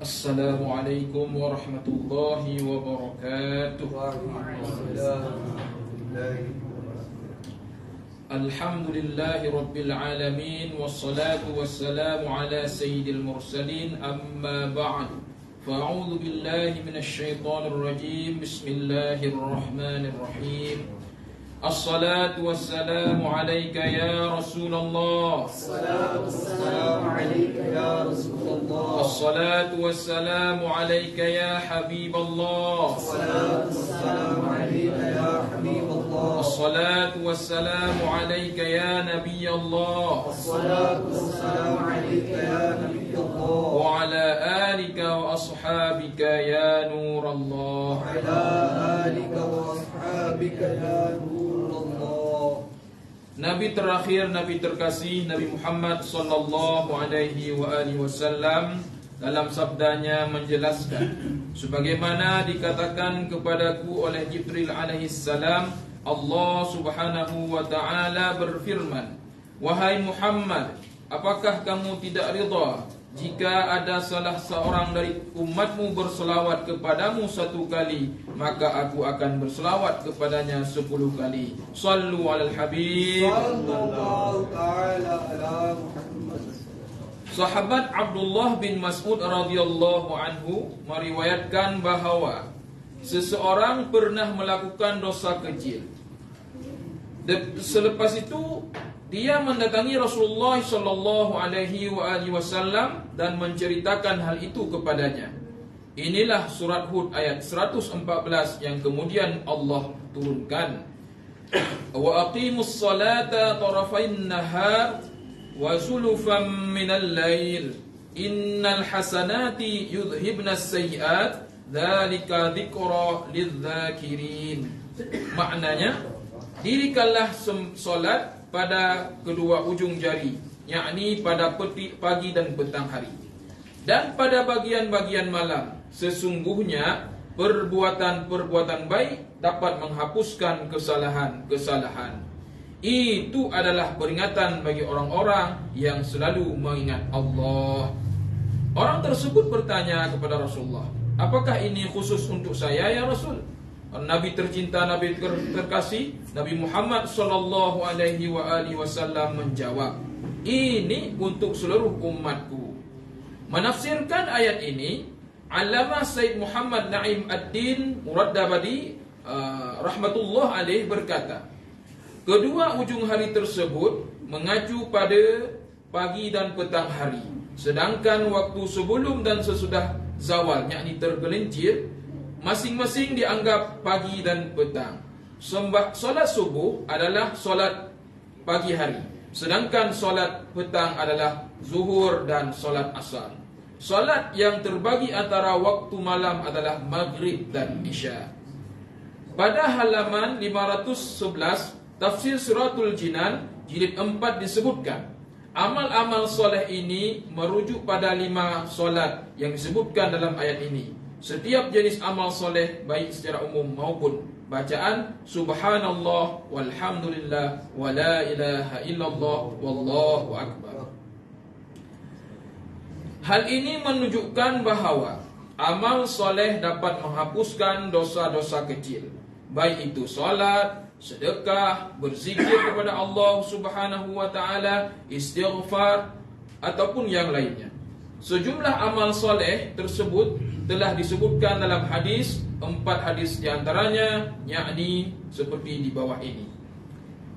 Assalamualaikum warahmatullahi wabarakatuh. Alhamdulillahi rabbil alamin, wassalatu wassalamu ala sayyidil mursalin, amma ba'd. Fa'udhu billahi minasy syaithanir rajim. Bismillahirrahmanirrahim. As-salatu wassalamu alayka ya Rasulullah. As-salatu wassalamu alayka ya Rasulullah. As-salatu wassalamu alayka ya Habiballah. As-salatu wassalamu alayka ya Habiballah. As-salatu wassalamu alayka ya Nabiyallah. As-salatu wassalamu alayka ya Nabiyallah. Wa ala alika wa ashabika ya Nurallah. Wa ala alika wa ashabika ya Nurallah. Nabi terakhir, Nabi terkasih, Nabi Muhammad sallallahu alaihi wa alihi wasallam dalam sabdanya menjelaskan, sebagaimana dikatakan kepadaku oleh Jibril alaihi salam, Allah subhanahu wa ta'ala berfirman, wahai Muhammad, apakah kamu tidak ridha jika ada salah seorang dari umatmu berselawat kepadamu 1 kali, maka aku akan berselawat kepadanya 10 kali. Sallu alal habib. Sallallahu ta'ala ala Muhammad. Sahabat Abdullah bin Mas'ud radhiyallahu anhu meriwayatkan bahawa seseorang pernah melakukan dosa kecil. Selepas itu dia mendatangi Rasulullah sallallahu alaihi wasallam dan menceritakan hal itu kepadanya. Inilah surat Hud ayat 114 yang kemudian Allah turunkan. Wa aqimus salata tarafain nahar wa zulufan minal lail innal hasanati yudhibnas sayyiat dzalika dzikra lidzakirin. Maknanya, dirikanlah solat pada kedua ujung jari, yakni pada pagi dan petang hari, dan pada bagian-bagian malam. Sesungguhnya perbuatan-perbuatan baik dapat menghapuskan kesalahan-kesalahan. Itu adalah peringatan bagi orang-orang yang selalu mengingat Allah. Orang tersebut bertanya kepada Rasulullah, apakah ini khusus untuk saya ya Rasul? Nabi tercinta, Nabi terkasih, Nabi Muhammad sallallahu alaihi wasallam menjawab, ini untuk seluruh umatku. Menafsirkan ayat ini, Allamah Said Muhammad Naim Ad-Din Muraddabadi rahmatullah alaih berkata, kedua ujung hari tersebut mengacu pada pagi dan petang hari, sedangkan waktu sebelum dan sesudah zawal, yakni tergelincir, masing-masing dianggap pagi dan petang. Solat subuh adalah solat pagi hari, sedangkan solat petang adalah zuhur dan solat asar. Solat yang terbagi antara waktu malam adalah maghrib dan isya. Pada halaman 511 Tafsir Suratul Jinan jilid 4 disebutkan, amal-amal soleh ini merujuk pada 5 solat yang disebutkan dalam ayat ini. Setiap jenis amal soleh, baik secara umum maupun bacaan subhanallah walhamdulillah wa la ilaha illallah wallahu akbar. Hal ini menunjukkan bahawa amal soleh dapat menghapuskan dosa-dosa kecil, baik itu solat, sedekah, berzikir kepada Allah subhanahu wa ta'ala, istighfar, ataupun yang lainnya. Sejumlah amal soleh tersebut telah disebutkan dalam hadis, 4 hadis diantaranya, yakni seperti di bawah ini.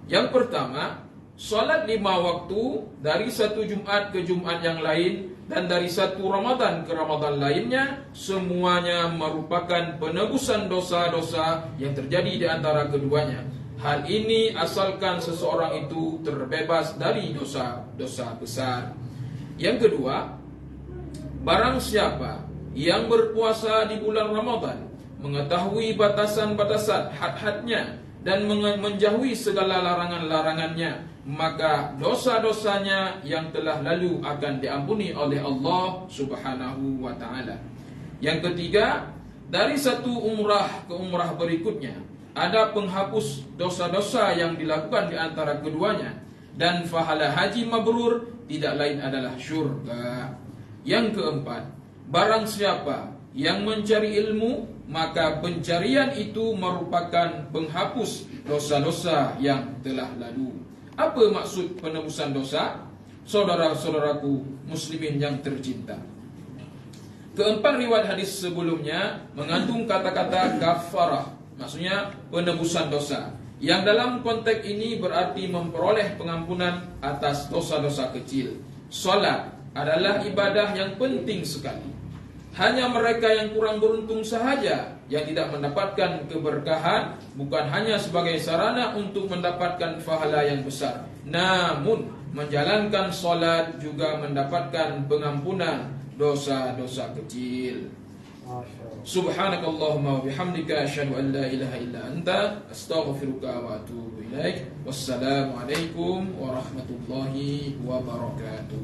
Yang pertama, solat 5 waktu dari satu Jumat ke Jumat yang lain, dan dari satu Ramadan ke Ramadan lainnya, semuanya merupakan penebusan dosa-dosa yang terjadi di antara keduanya. Hal ini asalkan seseorang itu terbebas dari dosa-dosa besar. Yang kedua, barang siapa yang berpuasa di bulan Ramadan, mengetahui batasan-batasan had-hadnya dan menjauhi segala larangan-larangannya, maka dosa-dosanya yang telah lalu akan diampuni oleh Allah subhanahu wa ta'ala. Yang ketiga, dari satu umrah ke umrah berikutnya ada penghapus dosa-dosa yang dilakukan di antara keduanya, dan pahala haji mabrur tidak lain adalah syurga. Yang keempat, barang siapa yang mencari ilmu, maka pencarian itu merupakan penghapus dosa-dosa yang telah lalu. Apa maksud penebusan dosa? Saudara-saudaraku muslimin yang tercinta, keempat riwayat hadis sebelumnya mengandung kata-kata kafarah, maksudnya penebusan dosa, yang dalam konteks ini berarti memperoleh pengampunan atas dosa-dosa kecil. Salat adalah ibadah yang penting sekali. Hanya mereka yang kurang beruntung sahaja yang tidak mendapatkan keberkahan, bukan hanya sebagai sarana untuk mendapatkan pahala yang besar, namun menjalankan solat juga mendapatkan pengampunan dosa-dosa kecil. Subhanakallahumma wa bihamdika asyhadu an la ilaha illa anta astaghfiruka wa atubu ilaik. Wassalamualaikum warahmatullahi wabarakatuh.